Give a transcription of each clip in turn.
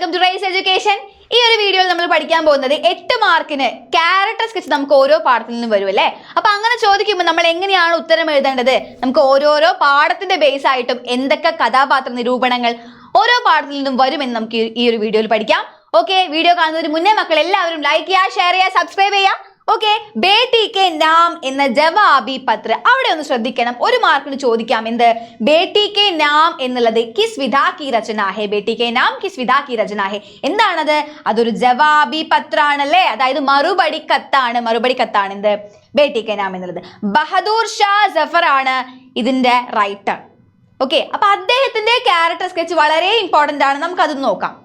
Welcome to rice education. ഈ ഒരു വീഡിയോയിൽ നമ്മൾ പഠിക്കാൻ പോകുന്നത് 8 മാർക്കിന് ക്യാരക്ടർ സ്കെച്ച് നമുക്ക് ഓരോ പാഠത്തിൽ നിന്നും വരും അല്ലേ. അപ്പൊ അങ്ങനെ ചോദിക്കുമ്പോൾ നമ്മൾ എങ്ങനെയാണ് ഉത്തരം എഴുതേണ്ടത്, നമുക്ക് ഓരോരോ പാഠത്തിന്റെ ബേസ് ആയിട്ടും എന്തൊക്കെ കഥാപാത്ര നിരൂപണങ്ങൾ ഓരോ പാഠത്തിൽ നിന്നും വരുമെന്ന് നമുക്ക് ഈ ഒരു വീഡിയോയിൽ പഠിക്കാം. ഓക്കെ, വീഡിയോ കാണുന്നതിന് മുന്നേ മക്കൾ എല്ലാവരും ലൈക്ക് ചെയ്യുക, ഷെയർ ചെയ്യുക, സബ്സ്ക്രൈബ് ചെയ്യുക. ഓക്കെ, ബേട്ടി കെ നാം എന്ന ജവാബി പത്ര അവിടെ ഒന്ന് ശ്രദ്ധിക്കണം. ഒരു മാർക്കിന് ചോദിക്കാം എന്ത്, ബേട്ടി കെ നാം എന്നുള്ളത് കിസ് വിധാ കി രചന ഹെ. ബേട്ടി കെ നാം കിസ് വിധാ കി രചന ഹെ എന്താണത്? അതൊരു ജവാബി പത്രാണല്ലേ, അതായത് മറുപടി കത്താണ് എന്ത് ബേട്ടി കെ നാം എന്നുള്ളത്. ബഹദൂർ ഷാ ജഫർ ആണ് ഇതിന്റെ റൈറ്റർ. ഓക്കെ, അപ്പൊ അദ്ദേഹത്തിന്റെ ക്യാരക്ടർ സ്കെച്ച് വളരെ ഇമ്പോർട്ടന്റ് ആണ്, നമുക്കത് നോക്കാം.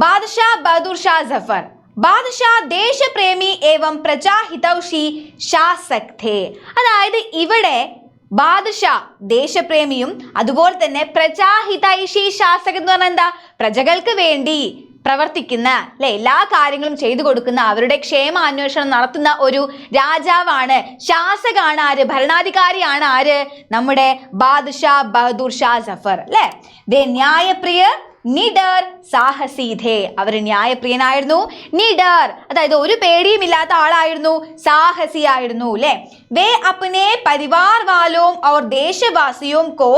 ബാദ്ഷാ ബഹദൂർ ഷാ ജഫർ ബാദ്ഷാ ദേശപ്രേമി ഏവം പ്രജാഹിതൗഷി ശാസക് ഥേ. അതായത് ഇവിടെ ബാദ്ഷാ ദേശപ്രേമിയും അതുപോലെ തന്നെ പ്രജാഹിതൈഷി ശാസക് എന്ന് പറഞ്ഞാൽ എന്താ, പ്രജകൾക്ക് വേണ്ടി പ്രവർത്തിക്കുന്ന അല്ലെ, എല്ലാ കാര്യങ്ങളും ചെയ്തു കൊടുക്കുന്ന, അവരുടെ ക്ഷേമ അന്വേഷണം നടത്തുന്ന ഒരു രാജാവാണ്. ശാസകാണ് ആര്, ഭരണാധികാരിയാണ് ആര്, നമ്മുടെ ബാദ്ഷാ ബഹദൂർ ഷാ ജഫർ അല്ലെ. ദേ ന്യായപ്രിയ നിഡർ സാഹസി ഥേ. അവർ ന്യായപ്രിയനായിരുന്നു, നിഡർ അതായത് ഒരു പേടിയുമില്ലാത്ത ആളായിരുന്നു, സാഹസിയായിരുന്നു അല്ലെ. വേ അപ്നെ പരിവാർ വാലോം और ദേശവാസിയോं को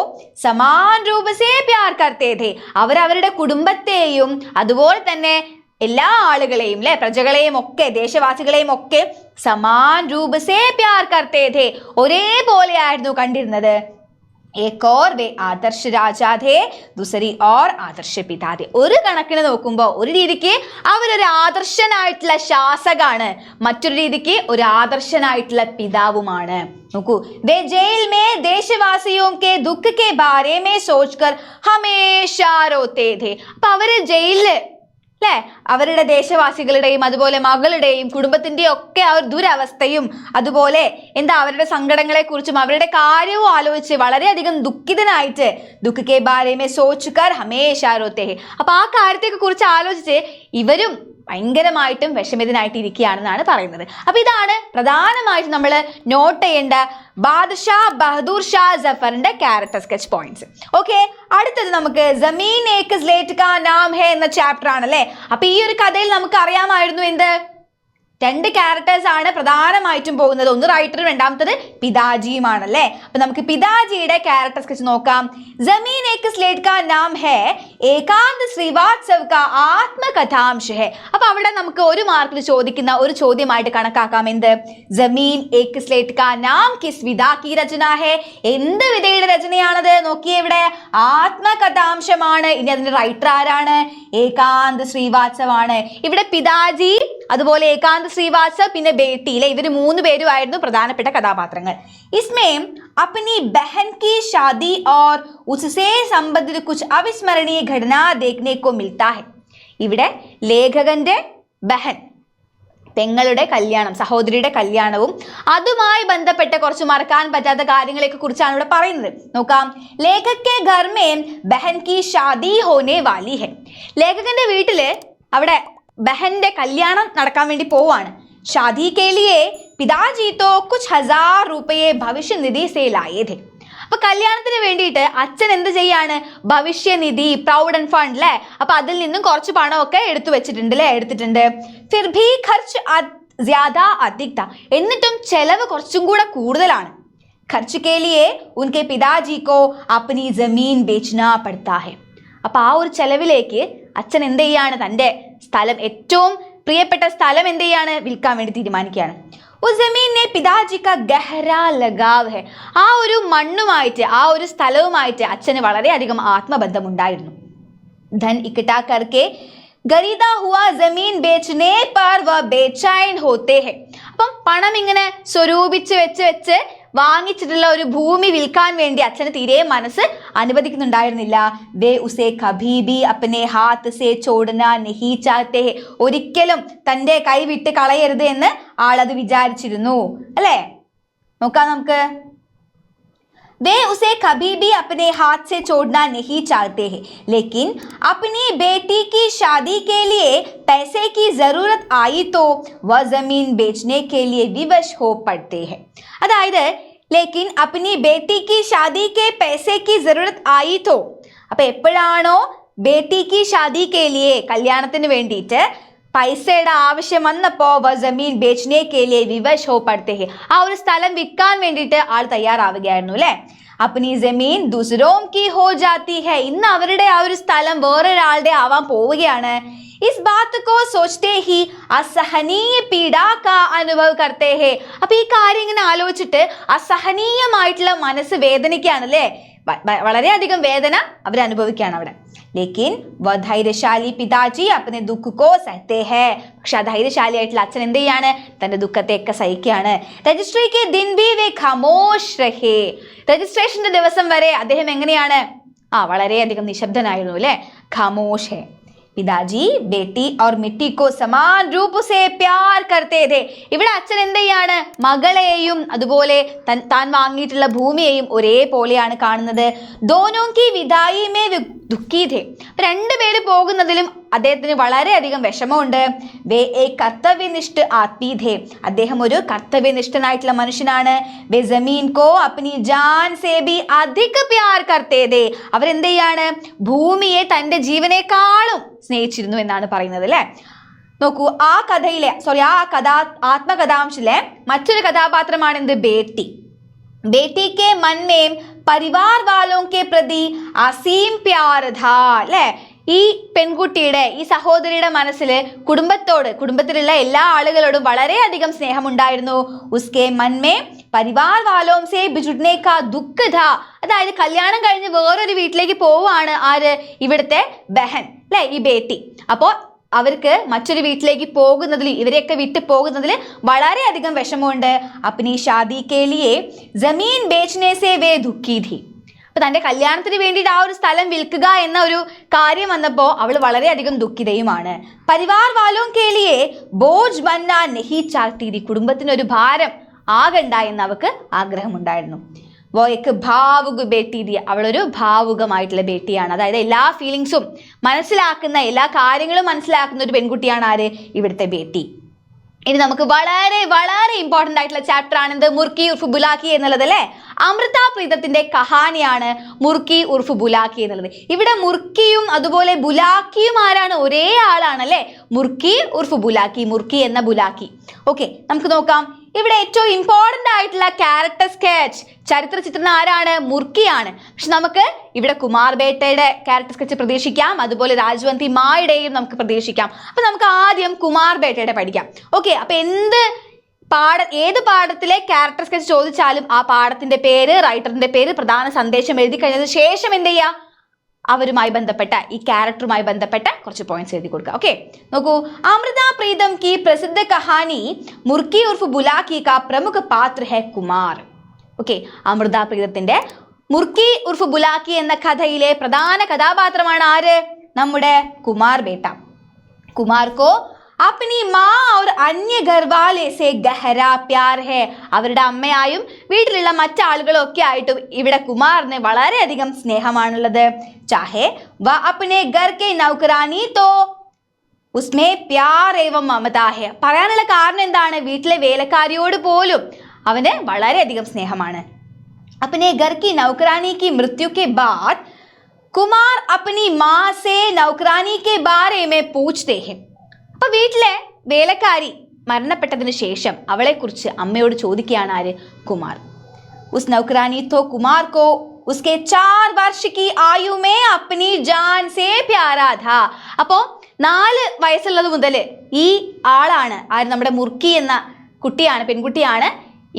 സമാൻ രൂപ സേ പ്യാർ കർത്തേ ഥേ. അവരവരുടെ കുടുംബത്തെയും അതുപോലെ തന്നെ എല്ലാ ആളുകളെയും അല്ലെ, പ്രജകളെയും ഒക്കെ ദേശവാസികളെയും ഒക്കെ സമാൻ രൂപ സേ പ്യാർ കർത്തേ ഥേ, ഒരേപോലെയായിരുന്നു കണ്ടിരുന്നത്. एक और वे आदर्श राजा थे, दूसरी और आदर्श पिता थे. ഒരു കണക്കിന് നോക്കുമ്പോൾ ഒരു രീതിക്ക് അവരൊരു ആദർശനായിട്ടുള്ള ശാസകാണ്, മറ്റൊരു രീതിക്ക് ഒരു ആദർശനായിട്ടുള്ള പിതാവുമാണ്. നോക്കൂ, वे जेल में देशवासियों के दुख के बारे में सोचकर हमेशा रोते थे. അപ്പൊ അവര് ജയിലില് അല്ലെ, അവരുടെ ദേശവാസികളുടെയും അതുപോലെ മകളുടെയും കുടുംബത്തിന്റെയും ഒക്കെ ആ ഒരു ദുരവസ്ഥയും അതുപോലെ എന്താ അവരുടെ സങ്കടങ്ങളെ കുറിച്ചും അവരുടെ കാര്യവും ആലോചിച്ച് വളരെയധികം ദുഃഖിതനായിട്ട് ദുഃഖക്കെ ബാരേമേ സോച്ചുകർ ഹമേശാ രോത്തെ. അപ്പൊ ആ കാര്യത്തെ കുറിച്ച് ആലോചിച്ച് ഇവരും ഭയങ്കരമായിട്ടും വിഷമിതനായിട്ട് ഇരിക്കുകയാണെന്നാണ് പറയുന്നത്. അപ്പൊ ഇതാണ് പ്രധാനമായിട്ടും നമ്മൾ നോട്ട് ചെയ്യേണ്ട ബാദ്ഷാ ബഹദൂർ ഷാ ജഫറിന്റെ ക്യാരക്ടർ സ്കെച്ച് പോയിന്റ്സ്. ഓക്കെ, അടുത്തത് നമുക്ക് ജമീൻ ഏക് സ്ലേറ്റ് കാ നാം ഹെ എന്ന ചാപ്റ്റർ ആണല്ലേ. അപ്പൊ ഈ ഒരു കഥയിൽ നമുക്ക് അറിയാമായിരുന്നു എന്ത്, 2 ക്യാരക്ടേഴ്സ് ആണ് പ്രധാനമായിട്ടും പോകുന്നത്, ഒന്ന് റൈറ്ററും രണ്ടാമത്തത് പിതാജിയുമാണല്ലേ. അപ്പൊ നമുക്ക് പിതാജിയുടെ ക്യാരക്ടർ സ്കെച്ച് നോക്കാം. ജമീൻ ഏക് സ്ലേറ്റ് കാ നാം ഹെ ഏകാന്ത് ശ്രീവാത്സവ് കാ ആത്മകഥാംശ ഹെ. അപ്പൊ അവിടെ നമുക്ക് ഒരു മാർക്കിൽ ചോദിക്കുന്ന ഒരു ചോദ്യമായിട്ട് കണക്കാക്കാം എന്ത്, ജമീൻ ഏക് സ്ലേറ്റ് കാ നാം കിസ് വിധാ കി രചന ഹെ. എന്ത് വിധയുടെ രചനയാണത്? നോക്കിയേ, ഇവിടെ ആത്മകഥാംശമാണ്. ഇനി അതിന്റെ റൈറ്റർ ആരാണ്? ഏകാന്ത് ശ്രീവാത്സവ് ആണ്. ഇവിടെ പിതാജി അതുപോലെ ഏകാന്ത് ശ്രീവാത്സവ് പിന്നെ ബേട്ടിയിലെ ഇവര് 3 പേരുമായിരുന്നു പ്രധാനപ്പെട്ട കഥാപാത്രങ്ങൾ. ഇസ്മേം अपनी बहन की शादी और उससे संबंधित कुछ अविस्मरणीय घटना देखने को मिलता है. ഇവിടെ ലേഖകന്റെ ബഹൻ പെങ്ങളുടെ കല്യാണം, സഹോദരിയുടെ കല്യാണവും അതുമായി ബന്ധപ്പെട്ട കുറച്ച് മറക്കാൻ പറ്റാത്ത കാര്യങ്ങളെ കുറിച്ചാണ് ഇവിടെ പറയുന്നത്. നോക്കാം, ലേഖക് കെ ഘർ में बहन की शादी होने वाली है. ലേഖകന്റെ വീട്ടില് അവിടെ ബഹന്റെ കല്യാണം നടക്കാൻ വേണ്ടി പോവാണ്. ഷാദി കെ ലിയേ പിതാജി തോ കുച്ച് 1000 रुपये ഭവിഷ്യ നിധി സേ ലായേ ഥേ. അപ്പൊ കല്യാണത്തിന് വേണ്ടിയിട്ട് അച്ഛൻ എന്ത് ചെയ്യാണ്, ഭവിഷ്യനിധി പ്രൗഡന്റ് ഫണ്ട് അല്ലെ, അപ്പൊ അതിൽ നിന്നും കുറച്ച് പണമൊക്കെ എടുത്തിട്ടുണ്ട്. ഫിർ ഭി ഖർച്ച് ജ്യാദാ അധിക് ഥാ. എന്നിട്ടും ചെലവ് കുറച്ചും കൂടെ കൂടുതലാണ്. ഖർച്ച് കെ ലിയേ ഉൻകെ പിതാജി കോ അപ്നി ജമീൻ ബേച്ച്നാ പഡ്താ ഹെ. അപ്പൊ ആ ഒരു ചെലവിലേക്ക് അച്ഛൻ എന്ത് ചെയ്യാണ്, തന്റെ സ്ഥലം, ഏറ്റവും പ്രിയപ്പെട്ട സ്ഥലം എന്ത് ചെയ്യാണ്, വിൽക്കാൻ വേണ്ടി തീരുമാനിക്കുകയാണ്. ഉസ് ജമീനെ പിതാജി കാ ഗഹ്റാ ലഗാവ് ഹെ. ആ ഒരു മണ്ണുമായിട്ട് ആ ഒരു സ്ഥലവുമായിട്ട് അച്ഛന് വളരെയധികം ആത്മബന്ധം ഉണ്ടായിരുന്നു. ധൻ ഇക്കട്ടാ കർക്കെ ഖരീദാ ഹുവാ ജമീൻ ബേച്ച്നെ പർ വ ബേചൈൻ ഹോത്തെ ഹെ. അപ്പം പണം ഇങ്ങനെ സ്വരൂപിച്ച് വെച്ച് വാങ്ങിച്ചിട്ടുള്ള ഒരു ഭൂമി വിൽക്കാൻ വേണ്ടി അച്ഛന് തീരെ മനസ്സ് അനുവദിക്കുന്നുണ്ടായിരുന്നില്ല. വേ ഉസേ കഭി ഭി അപ്നെ ഹാത്ത് സേ ചോഡനാ നഹീ ചാഹത്തെ ഹെ. ഒരിക്കലും തന്റെ കൈ വിട്ട് കളയരുത് എന്ന് ആളത് വിചാരിച്ചിരുന്നു അല്ലേ. നോക്കാം നമുക്ക്, वे उसे कभी भी अपने हाथ से छोड़ना नहीं चाहते हैं, लेकिन अपनी बेटी की शादी के लिए पैसे की जरूरत आई तो वह जमीन बेचने के लिए विवश हो पड़ते हैं. अदायद लेकिन अपनी बेटी की शादी के पैसे की जरूरत आई तो, അപ്പൊ എപ്പോഴാണോ ബേട്ടിക്ക് ഷാദി കെ ലിയെ കല്യാണത്തിന് വേണ്ടിയിട്ട് പൈസയുടെ ആവശ്യം വന്നപ്പോ ജമീൻ ബേച്ച്നെ കെ ലിയെ വിവശ് ഹോ പഡ്തേ ഹെ, ആ ഒരു സ്ഥലം വിൽക്കാൻ വേണ്ടിയിട്ട് ആൾ തയ്യാറാവുകയായിരുന്നു അല്ലെ. അപ്നി ജമീൻ ദൂസരോം കി ഹോ ജാത്തി ഹെ, ഇന്ന് അവരുടെ ആ ഒരു സ്ഥലം വേറൊരാളുടെ ആവാൻ പോവുകയാണ്. ഇസ് ബാത് കോ സോച്തേ ഹി അസഹനീയ പീഡ കാ അനുഭവ് കർത്തേ ഹെ, അപ്പൊ ഈ കാര്യം ഇങ്ങനെ ആലോചിച്ചിട്ട് അസഹനീയമായിട്ടുള്ള മനസ്സ് വേദനിക്കുകയാണ് അല്ലെ, വളരെയധികം വേദന അവർ അനുഭവിക്കുകയാണ് അവിടെ. ലേക്കിൻ വ ധൈര്യശാലി പിതാജി അപ്പനെ ദുഃഖോ സഹത്തെ ഹേ, പക്ഷെ ആ ധൈര്യശാലിയായിട്ടുള്ള അച്ഛൻ എന്ത് ചെയ്യാണ്, തന്റെ ദുഃഖത്തെയൊക്കെ സഹിക്കുകയാണ്. രജിസ്ട്രിക്ക് ദിൻ ബി വേ ഖമോഷ് രഹേ, രജിസ്ട്രേഷന്റെ ദിവസം വരെ അദ്ദേഹം എങ്ങനെയാണ്, വളരെയധികം നിശബ്ദനായിരുന്നു അല്ലെ. ഖമോഷ് ഹേ. പിതാജി ബേട്ടി और मिट्टी को समान रूप से प्यार करते थे. ഇവിടെ അച്ഛൻ എന്ത് ചെയ്യാണ്, മകളെയും അതുപോലെ താൻ വാങ്ങിയിട്ടുള്ള ഭൂമിയെയും ഒരേപോലെയാണ് കാണുന്നത്. दोनों की विदाई में दुखी थे, രണ്ടുപേര് പോകുന്നതിലും അദ്ദേഹത്തിന് വളരെയധികം വിഷമമുണ്ട്. വേ ഏക് കർത്തവ്യനിഷ്ഠ ആത്മീ ഥേ, അദ്ദേഹം ഒരു കർത്തവ്യനിഷ്ഠനായിട്ടുള്ള മനുഷ്യനാണ്. വേ ജമീൻ കോ അപ്നി ജാൻ സേ ഭി അധിക പ്യാർ കർത്തേ ഥേ, അവരെന്ത് ചെയ്യാണ്, ഭൂമിയെ തന്റെ ജീവനേക്കാളും സ്നേഹിച്ചിരുന്നു എന്നാണ് പറയുന്നത് അല്ലെ. നോക്കൂ, ആ കഥയിലെ ആത്മകഥാംശിലെ മറ്റൊരു കഥാപാത്രമാണ് എന്ത്, ബേട്ടി. बेटी के मन में परिवार वालों के प्रति असीम प्यार था അല്ലെ. ഈ പെൺകുട്ടിയുടെ, ഈ സഹോദരിയുടെ മനസ്സിൽ കുടുംബത്തിലുള്ള എല്ലാ ആളുകളോടും വളരെയധികം സ്നേഹമുണ്ടായിരുന്നു. ഉസ്കെ മൻമേ പരിവാർ വാലോം സേ ബിജുഡ്നെ കാ ദുഃഖ ഥാ, അതായത് കല്യാണം കഴിഞ്ഞ് വേറൊരു വീട്ടിലേക്ക് പോവാണ് ആര്, ഇവിടുത്തെ ബഹൻ അല്ലെ, ഈ ബേട്ടി. അപ്പോ അവർക്ക് മറ്റൊരു വീട്ടിലേക്ക് പോകുന്നതിൽ, ഇവരെയൊക്കെ വിട്ടു പോകുന്നതിൽ വളരെയധികം വിഷമമുണ്ട്. അപ്നി ഷാദി കെ ലിയെ ജമീൻ ബേച്ച്നെ സേ വേ ദുഃഖി ഥി, അപ്പൊ തന്റെ കല്യാണത്തിന് വേണ്ടിയിട്ട് ആ ഒരു സ്ഥലം വിൽക്കുക എന്ന ഒരു കാര്യം വന്നപ്പോ അവൾ വളരെയധികം ദുഃഖിതയുമാണ്. പരിവാർ വാലോം കെ ലിയെ ബോജ് ബന്നാ നഹി ചാഹ്തി ഥി, കുടുംബത്തിന് ഒരു ഭാരം ആകണ്ട എന്ന് അവൾക്ക് ആഗ്രഹമുണ്ടായിരുന്നു. വോയ്ക്ക് ഭാവുക ബേട്ടി തി, അവളൊരു ഭാവുകമായിട്ടുള്ള ബേട്ടിയാണ്, അതായത് എല്ലാ ഫീലിങ്സും മനസ്സിലാക്കുന്ന, എല്ലാ കാര്യങ്ങളും മനസ്സിലാക്കുന്ന ഒരു പെൺകുട്ടിയാണ് ആര്, ഇവിടുത്തെ ബേട്ടി. ഇനി നമുക്ക് വളരെ വളരെ ഇമ്പോർട്ടന്റ് ആയിട്ടുള്ള ചാപ്റ്റർ ആണ് എന്ത്, മുർക്കി ഉർഫ് ബുലാക്കി എന്നുള്ളത് അല്ലെ. അമൃത പ്രീതത്തിന്റെ കഹാനിയാണ് മുർക്കി ഉർഫ് ബുലാക്കി എന്നുള്ളത്. ഇവിടെ മുർക്കിയും അതുപോലെ ബുലാക്കിയും ആരാണ്, ഒരേ ആളാണ് അല്ലെ. മുർക്കി ഉർഫ് ബുലാക്കി, മുർക്കി എന്ന ബുലാക്കി. ഓക്കെ, നമുക്ക് നോക്കാം. ഇവിടെ ഏറ്റവും ഇമ്പോർട്ടന്റ് ആയിട്ടുള്ള ക്യാരക്ടർ സ്കെച്ച്, ചരിത്ര ചിത്രം ആരാണ്, മുർക്കിയാണ്. പക്ഷെ നമുക്ക് ഇവിടെ കുമാർ ബേട്ടയുടെ ക്യാരക്ടർ സ്കെച്ച് പ്രതീക്ഷിക്കാം, അതുപോലെ രാജ്വന്തി മായുടെയും നമുക്ക് പ്രതീക്ഷിക്കാം. അപ്പൊ നമുക്ക് ആദ്യം കുമാർ ബേട്ടയുടെ പഠിക്കാം. ഓക്കെ, അപ്പൊ ഏത് പാഠത്തിലെ ക്യാരക്ടർ സ്കെച്ച് ചോദിച്ചാലും ആ പാഠത്തിന്റെ പേര്, റൈറ്ററിന്റെ പേര്, പ്രധാന സന്ദേശം എഴുതി കഴിഞ്ഞതിന് ശേഷം എന്ത് ചെയ്യുക, അവരുമായി ബന്ധപ്പെട്ട, ഈ ക്യാരക്ടറുമായി ബന്ധപ്പെട്ട കുറച്ച് പോയിന്റ്സ് എഴുതി കൊടുക്കുക. ഓക്കെ, നോക്കൂ. അമൃത പ്രീതം की प्रसिद्ध कहानी മുർക്കി ഉർഫ് ബുലാക്കി का प्रमुख पात्र है കുമാർ. ഓക്കെ, അമൃത പ്രീതത്തിന്റെ മുർക്കി ഉർഫ് ബുലാക്കി എന്ന കഥയിലെ പ്രധാന കഥാപാത്രമാണ് ആര്, നമ്മുടെ കുമാർ ബേട്ട. കുമാർ കോ അപ്നി മാ और अन्य घर वाले से गहरा प्यार है, അവരുടെ അമ്മയായും വീട്ടിലുള്ള മറ്റാളുകളും ഒക്കെ ആയിട്ടും ഇവിടെ കുമാറിന് വളരെയധികം സ്നേഹമാണുള്ളത്. ചാഹെ വ അപ്നെ ഘർ കെ നൗകറാനി തോ ഉസ്മേ പ്യാർ ഏവം മമത ഹെ, പറയാനുള്ള കാരണം എന്താണ്, വീട്ടിലെ വേലക്കാരിയോട് പോലും അവന് വളരെയധികം സ്നേഹമാണ്. അപ്നെ ഘർ കി നൗകറാനി की मृत्यु के बाद कुमार अपनी माँ से नौकरानी के बारे में पूछते हैं. അപ്പൊ വീട്ടിലെ വേലക്കാരി മരണപ്പെട്ടതിന് ശേഷം അവളെ കുറിച്ച് അമ്മയോട് ചോദിക്കുകയാണ് ആര്, കുമാർ. ഉസ് നൗകറാനി തോ കുമാർ കോ ഉസ്കെ 4 വർഷ की आयु में अपनी जान से प्यारा था. അപ്പോ 4 വയസ്സുള്ളത് മുതൽ ഈ ആളാണ് ആര്, നമ്മുടെ മുർക്കി എന്ന കുട്ടിയാണ്, പെൺകുട്ടിയാണ്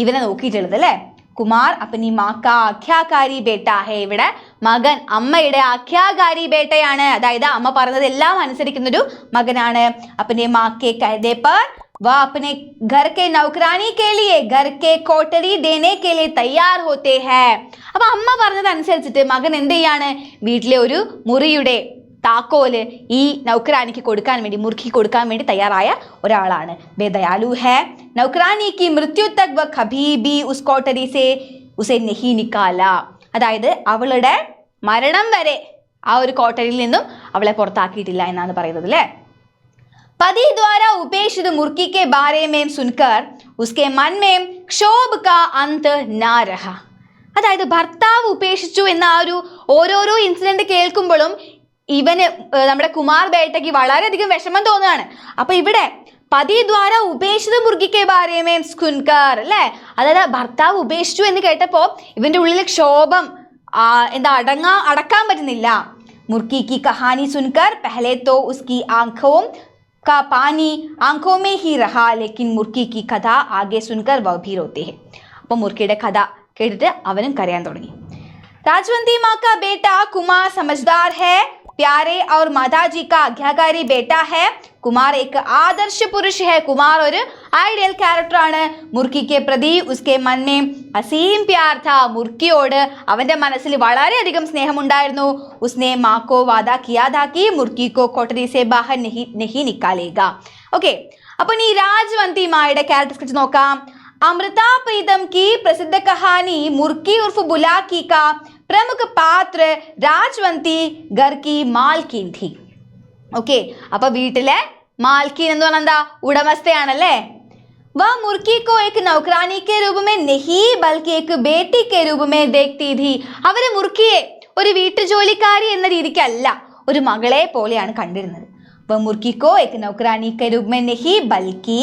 ഇവനെ നോക്കിയിട്ടുള്ളത് അല്ലെ. കുമാർ അപ്പനി മാക്ക ആഖ്യാകാരി ബേട്ട ഹേ, ഇവിടെ മകൻ അമ്മയുടെ ആഖ്യാകാരി ബേട്ടയാണ്, അതായത് അമ്മ പറഞ്ഞത് എല്ലാം അനുസരിക്കുന്നൊരു മകനാണ്. അപ്പനെ മാക്കെ കഹദേ പർ വ അപ്പനെ ഘർ കെ നൗകറാനി കെ ലിയെ ഘർ കെ കോട്ടരി ദേനെ കെ ലിയെ തയ്യാർ ഹോത്തെ ഹേ. അപ്പൊ അമ്മ പറഞ്ഞത് അനുസരിച്ചിട്ട് മകൻ എന്ത് ചെയ്യാണ്, വീട്ടിലെ ഒരു മുറിയുടെ താക്കോല് ഈ നൗകറാനിക്ക് കൊടുക്കാൻ വേണ്ടി, മുർക്കി കൊടുക്കാൻ വേണ്ടി തയ്യാറായ ഒരാളാണ്. ബേദയാലു ഹേ, നൗകറാനി की मृत्यु तक वह कभी भी उस कोठरी से उसे नहीं निकाला, അതായത് അവളുടെ മരണം വരെ ആ ഒരു കോട്ടരിയിൽ നിന്നും അവളെ പുറത്താക്കിയിട്ടില്ല എന്നാണ് പറയുന്നത് അല്ലേ. पति द्वारा उपेक्षित मुर्की के बारे में सुनकर उसके मन में क्षोभ का अंत ना रहा, അതായത് ഭർത്താവ് ഉപേക്ഷിച്ചു എന്ന ആ ഒരു ഓരോരോ ഇൻസിഡന്റ് കേൾക്കുമ്പോഴും ഇവന് നമ്മുടെ കുമാർ ബേട്ടയ്ക്ക് വളരെയധികം വിഷമം തോന്നുകയാണ്. അപ്പൊ ഇവിടെ പതി ദ്വാര ഉപേക്ഷിത മുർഗിക്കെ ബാരേമേ സുൻകർ അല്ലെ, അതായത് ഭർത്താവ് ഉപേക്ഷിച്ചു എന്ന് കേട്ടപ്പോ ഇവന്റെ ഉള്ളിൽ ക്ഷോഭം എന്താ അടക്കാൻ പറ്റുന്നില്ല. മുർക്കി की कहानी सुनकर पहले तो उसकी आंखों का पानी आंखों में ही रहा, लेकिन मुर्की की कथा आगे सुनकर वह भी रोते हैं. അപ്പൊ മുർക്കിയുടെ കഥ കേട്ടിട്ട് അവനും കരയാൻ തുടങ്ങി. राजवंती माँ का बेटा कुमार समझदार है, प्यारे और माताजी का आज्ञाकारी बेटा है. कुमार एक आदर्श पुरुष है. कुमार ഒരു ഐഡിയൽ ക്യാരക്ടർ ആണ്. മുർക്കിക്ക് പ്രതി ഉസ്കെ मन में असीम प्यार था. മുർക്കിയോട് അവന്റെ മനസ്സിൽ വളരെയധികം സ്നേഹമുണ്ടായിരുന്നു. उसने माँ को वादा किया था कि मुर्की को कोठरी से बाहर नहीं निकालेगा. ഓക്കെ, അപ്പോൾ ഈ രാജവന്തി മായുടെ ക്യാരക്ടർ സ്കെച്ച് നോക്കാം. अमृता प्रीतम की प्रसिद्ध कहानी मुर्की उर्फ बुलाकी का प्रमुख पात्र രാജവന്തി घर की मालकिन थी. ഓക്കെ, അപ്പൊ വീട്ടിലെ മാൽക്കിൻ എന്ന് പറഞ്ഞാൽ എന്താ, ഉടമസ്ഥയാണല്ലേ. वह मुर्की को एक नौकरानी के रूप में नहीं बल्कि एक बेटी के रूप में देखती थी. അവര് മുർക്കിയെ ഒരു വീട്ടുജോലിക്കാരി എന്ന രീതിക്കല്ല, ഒരു മകളെ പോലെയാണ് കണ്ടിരുന്നത്. वह मुर्की को एक नौकरानी के रूप में नहीं बल्कि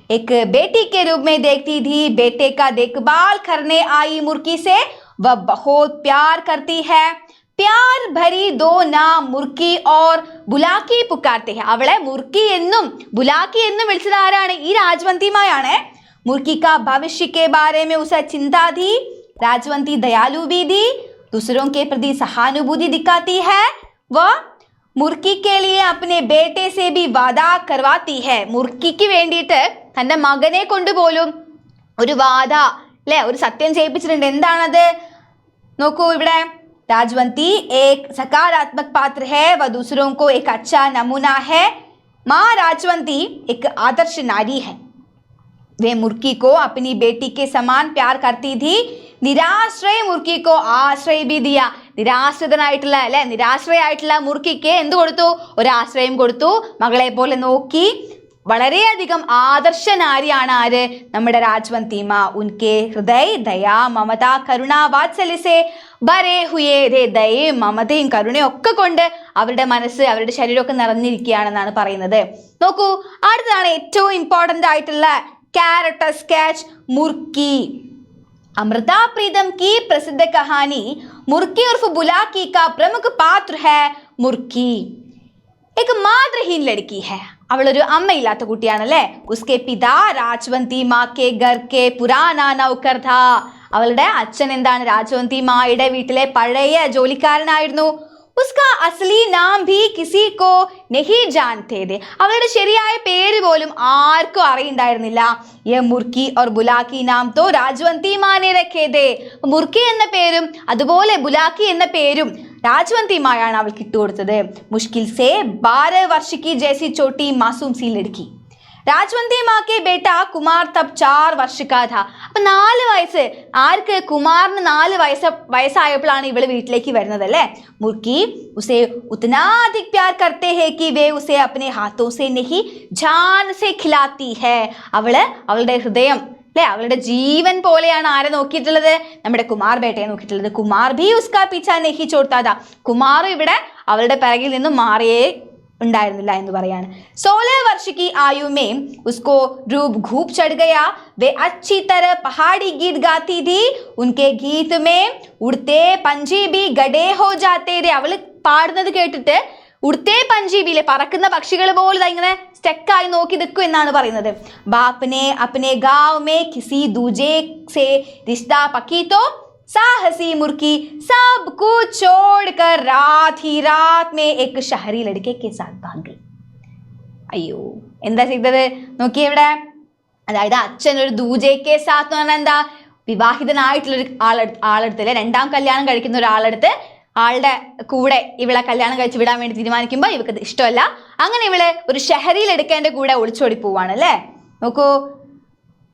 एक बेटी के रूप में देखती थी. बेटे का देखभाल करने आई मुर्की से वह बहुत प्यार करती है. प्यार भरी दो नाम मुर्की और बुलाकी पुकारते हैं. അവളെ മുർക്കി എന്നും ബുലാക്കി എന്നും വിളിച്ചത് ആരാണ്? ഈ രാജവന്തി മായാണ്. मुर्की का भविष्य के बारे में उसे चिंता थी. राजवंती दयालु भी थी, दूसरों के प्रति सहानुभूति दिखाती है. वह മുർക്കി के लिए अपने बेटे से भी वादा करवाती है. മുർക്കിക്ക് വേണ്ടിയിട്ട് തന്റെ മകനെ കൊണ്ടുപോലും ഒരു വാദ അല്ലെ, ഒരു സത്യം ചെയ്യിപ്പിച്ചിട്ടുണ്ട്. എന്താണത് നോക്കൂ ഇവിടെ. राजवंती एक सकारात्मक पात्र है, वह दूसरों को एक अच्छा नमूना है. माँ राजवंती एक आदर्श नारी है. वे मुर्की को अपनी बेटी के समान प्यार करती थी. നിരാശ്രയ മുർക്കിക്കോ ആശ്രയ भी दिया. നിരാശ്രിതനായിട്ടുള്ള അല്ലെ, നിരാശ്രയായിട്ടുള്ള മുർക്കിക്ക് എന്ത് കൊടുത്തു? ഒരു ആശ്രയം കൊടുത്തു. മകളെ പോലെ നോക്കി. വളരെയധികം ആദർശ നാരിയാണ് ആര്? നമ്മുടെ രാജവന്തിമ. ഉൻകെ ഹൃദയ ദയാ മമത കരുണ വാത്സല്യസേ ഭരേ ഹുയേ. ദയയും മമതയും കരുണയും ഒക്കെ കൊണ്ട് അവരുടെ മനസ്സ്, അവരുടെ ശരീരമൊക്കെ നിറഞ്ഞിരിക്കുകയാണെന്നാണ് പറയുന്നത്. നോക്കൂ, അടുത്തതാണ് ഏറ്റവും ഇമ്പോർട്ടൻ്റ് ആയിട്ടുള്ള ക്യാരക്ടർ സ്കെച്ച്, മുർക്കി. अमृता प्रीतम की प्रसिद्ध कहानी मुर्की उर्फ बुलाकी का प्रमुख पात्र है मुर्की. एक मातृहीन लड़की है. അവളൊരു അമ്മയില്ലാത്ത കുട്ടിയാണല്ലേ. ഉസ്കെ പിതാ രാജവന്തി മാ കെ ഘർ കെ പുരാനാ നൗകർ ഥാ. അവളുടെ അച്ഛൻ എന്താണ്? രാജവന്തി മായുടെ വീട്ടിലെ പഴയ ജോലിക്കാരനായിരുന്നു. ഉസ്കാ അസ്ലി നാം ഭി കിസി കോ നഹി ജാൻതേ थे. അവളുടെ ശരിയായ പേര് പോലും ആർക്കും അറിയണ്ടായിരുന്നില്ല. യേ മുർക്കി और बुलाकी नाम तो രാജവന്തി മാനെ രഖേ थे. മുർക്കി എന്ന പേരും അതുപോലെ ബുലാക്കി എന്ന പേരും രാജവന്തി മായാണ് അവൾക്ക് ഇട്ടുകൊടുത്തത്. മുഷ്കിൽ സേ 12 वर्ष की जैसी छोटी मासूम सी लड़की. രാജവന്തി മാക്കെ ബേട്ട കുമാർ തബ് 4 വർഷ കാ ഥാ. അപ്പൊ 4 വയസ്സ് ആർക്ക്? കുമാറിന് 4 വയസ്സായപ്പോഴാണ് ഇവള് വീട്ടിലേക്ക് വരുന്നത് അല്ലേ. മുർക്കി ഉസേ ഉतना अधिक प्यार करते हैं कि वे उसे अपने हाथों से नहीं जान से खिलाती है. അവളുടെ ഹൃദയം അല്ലെ, അവളുടെ ജീവൻ പോലെയാണ് ആരെ നോക്കിയിട്ടുള്ളത്? നമ്മുടെ കുമാർ ബേട്ടയെ നോക്കിയിട്ടുള്ളത്. കുമാർ ഭി ഉസ്കാ പീछा नहीं छोड़ता था. കുമാർ ഇവിടെ അവളുടെ പിറകിൽ നിന്നും മാറിയേ ഉണ്ടായിരുന്നില്ല എന്ന് പറയാണ്. 16 वर्ष की आयु में उसको रूप घूप चढ़ गया. वे अच्छी तरह पहाड़ी गीत गाती थी. उनके गीत में उड़ते पंछी भी गड़े हो जाते थे. അവൾ പാടുന്നത് കേട്ടിട്ട് ഉടുത്തേ പഞ്ചീബിയിലെ പറക്കുന്ന പക്ഷികൾ പോലെ ഇങ്ങനെ സ്റ്റെക്കായി നോക്കി നിൽക്കും എന്നാണ് പറയുന്നത്. ബാപ്പിനെ അപ്നെ ഗാവ് മേ കിസി ദൂജെ സേ റിശ്താ പക്കി തോ साहसी मुर्की सब कुछ छोड़कर रात ही रात में एक शहरी लड़के के साथ भाग गई. അയ്യോ, എന്താ ചെയ്തത് നോക്കിയേ ഇവിടെ. അതായത് അച്ഛൻ ഒരു ദൂജയ്ക്ക് സാത്ത് എന്ന് പറഞ്ഞാൽ എന്താ, വിവാഹിതനായിട്ടുള്ള ഒരു ആളെടുത്തല്ലേ, 2ാം കല്യാണം കഴിക്കുന്ന ഒരാളെടുത്ത് ആളുടെ കൂടെ ഇവളെ കല്യാണം കഴിച്ച് വിടാൻ വേണ്ടി തീരുമാനിക്കുമ്പോൾ ഇവക്ക് ഇഷ്ടമല്ല. അങ്ങനെ ഇവള് ഒരു ഷഹരിയിൽ എടുക്കേണ്ട കൂടെ ഒളിച്ചോടി പോവാണ് അല്ലേ. നോക്കൂ,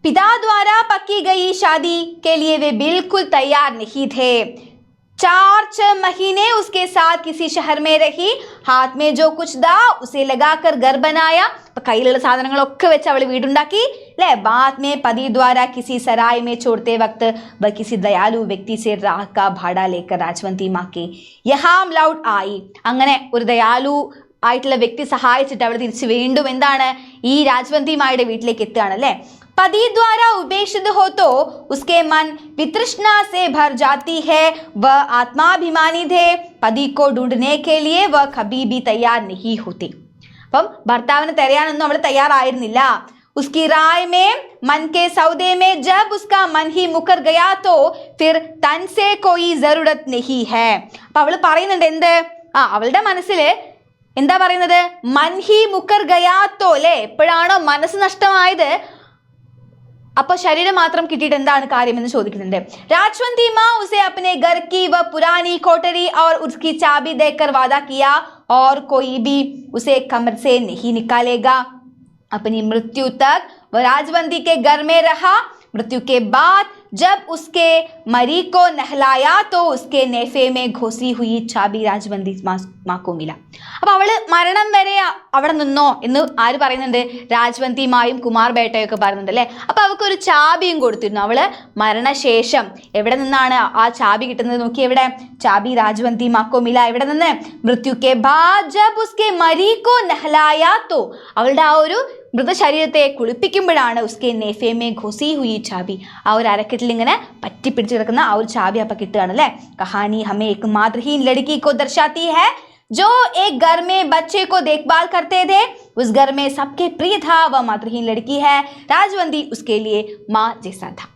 पिता द्वारा पक्की गई शादी के लिए वे बिल्कुल तैयार नहीं थे. 4 महीने उसके साथ किसी शहर में रही, हाथ में जो कुछ था उसे लगाकर घर बनाया. അപ്പൊ കയ്യിലുള്ള സാധനങ്ങളൊക്കെ വെച്ച് അവൾ വീടുണ്ടാക്കി അല്ലേ. बाद में पति द्वारा किसी सराय में छोड़ते वक्त वह किसी दयालु व्यक्ति से राह का भाड़ा लेकर राजवंती माँ के यहाँ लौट आई. അങ്ങനെ ഒരു ദയാലു ആയിട്ടുള്ള വ്യക്തി സഹായിച്ചിട്ട് അവൾ തിരിച്ച് വീണ്ടും എന്താണ് ഈ രാജവന്തി മായുടെ വീട്ടിലേക്ക് എത്തുകയാണ് അല്ലേ. पति द्वारा उपेक्षित हो तो उसके मन वितृष्णा से भर जाती है. वह आत्माभिमानी थे, पति को ढूंढने के लिए वह कभी भी तैयार नहीं होती. അപ്പം ഭർത്താവിനെ തെരയാനൊന്നും അവൾ തയ്യാറായിരുന്നില്ല. उसकी राय में मन के सौदे में जब उसका मन ही मुकर गया तो फिर तन से कोई जरूरत नहीं है. അപ്പൊ അവൾ പറയുന്നുണ്ട് എന്ത് അവളുടെ മനസ്സില് എന്താ പറയുന്നത് മൻഹി മുക്കർ ഗയാത്തോ അല്ലേ. എപ്പോഴാണോ മനസ്സ് നഷ്ടമായത് അപ്പോൾ ശരീരം മാത്രം കിട്ടിയിട്ട് എന്താണ് കാര്യം എന്ന് ചോദിക്കുന്നുണ്ട്. രാജവന്തി മാ ഉസെ അപ്നെ ഘർ की वह पुरानी कोठरी और उसकी चाबी देकर वादा किया और कोई भी उसे कमर से नहीं निकालेगा. अपनी मृत्यु तक वह राजवंती के घर में रहा. मृत्यु के बाद जब उसके मरी को नहलाया तो उसके नेफे में घोसी हुई चाबी राजवंती माँ को मिला. അപ്പൊ അവള് മരണം വരെ അവിടെ നിന്നോ എന്ന് ആര് പറയുന്നുണ്ട് രാജവന്തി മായും കുമാർ ബേട്ടയൊക്കെ പറയുന്നുണ്ട് അല്ലെ. അപ്പൊ അവൾക്ക് ഒരു ചാബിയും കൊടുത്തിരുന്നു. അവള് മരണശേഷം എവിടെ നിന്നാണ് ആ ചാബി കിട്ടുന്നത് നോക്കി. എവിടെ ചാബി രാജവന്തി മാക്കോ മില എവിടെ നിന്ന് മൃത്യു കെ ബാദ് ജബ് ഉസ്കെ മരി കോ നഹ്ലായ തോ അവളുടെ ആ ഒരു മൃതശരീരത്തെ കുളിപ്പിക്കുമ്പോഴാണ് ഉസ്കെ നെഫേ മേ ഘുസി ഹുയി ചാബി ആ ഒരു അരക്കെട്ടിൽ ഇങ്ങനെ പറ്റിപ്പിടിച്ച് കിടക്കുന്ന ആ ഒരു ചാബി അപ്പൊ കിട്ടുകയാണ് അല്ലെ. കഹാനി ഹമേ ഏക് മാതൃഹീൻ ലड़की को दर्शाती है जो एक घर में बच्चे को देखभाल करते थे. उस घर में सबके प्रिय था. वह मातृहीन लड़की है. राजवंती उसके लिए माँ जैसा था.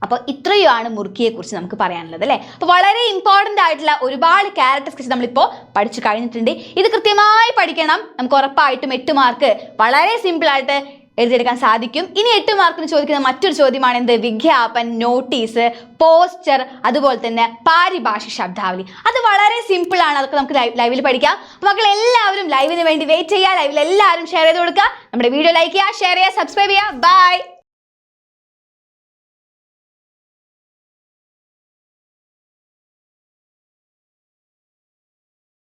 അപ്പോൾ ഇത്രയുമാണ് മുറുക്കിയെ കുറിച്ച് നമുക്ക് പറയാനുള്ളത് അല്ലേ. അപ്പോൾ വളരെ ഇമ്പോർട്ടൻ്റ് ആയിട്ടുള്ള ഒരുപാട് ക്യാരക്ടർ സ്കെച്ച് നമ്മളിപ്പോൾ പഠിച്ചു കഴിഞ്ഞിട്ടുണ്ട്. ഇത് കൃത്യമായി പഠിക്കണം. നമുക്ക് ഉറപ്പായിട്ടും 8 മാർക്ക് വളരെ സിമ്പിളായിട്ട് എഴുതിയെടുക്കാൻ സാധിക്കും. ഇനി 8 മാർക്കിന് ചോദിക്കുന്ന മറ്റൊരു ചോദ്യമാണ് എന്ത് വിജ്ഞാപൻ, നോട്ടീസ്, പോസ്റ്റർ, അതുപോലെ തന്നെ പാരിഭാഷിക ശബ്ദാവലി. അത് വളരെ സിമ്പിൾ ആണ്. അതൊക്കെ നമുക്ക് ലൈവിൽ പഠിക്കാം. അപ്പോൾ മക്കൾ എല്ലാവരും ലൈവിന് വേണ്ടി വെയിറ്റ് ചെയ്യുക. ലൈവിൽ എല്ലാവരും ഷെയർ ചെയ്ത് കൊടുക്കുക. നമ്മുടെ വീഡിയോ ലൈക്ക് ചെയ്യുക, ഷെയർ ചെയ്യുക, സബ്സ്ക്രൈബ് ചെയ്യുക. ബൈ.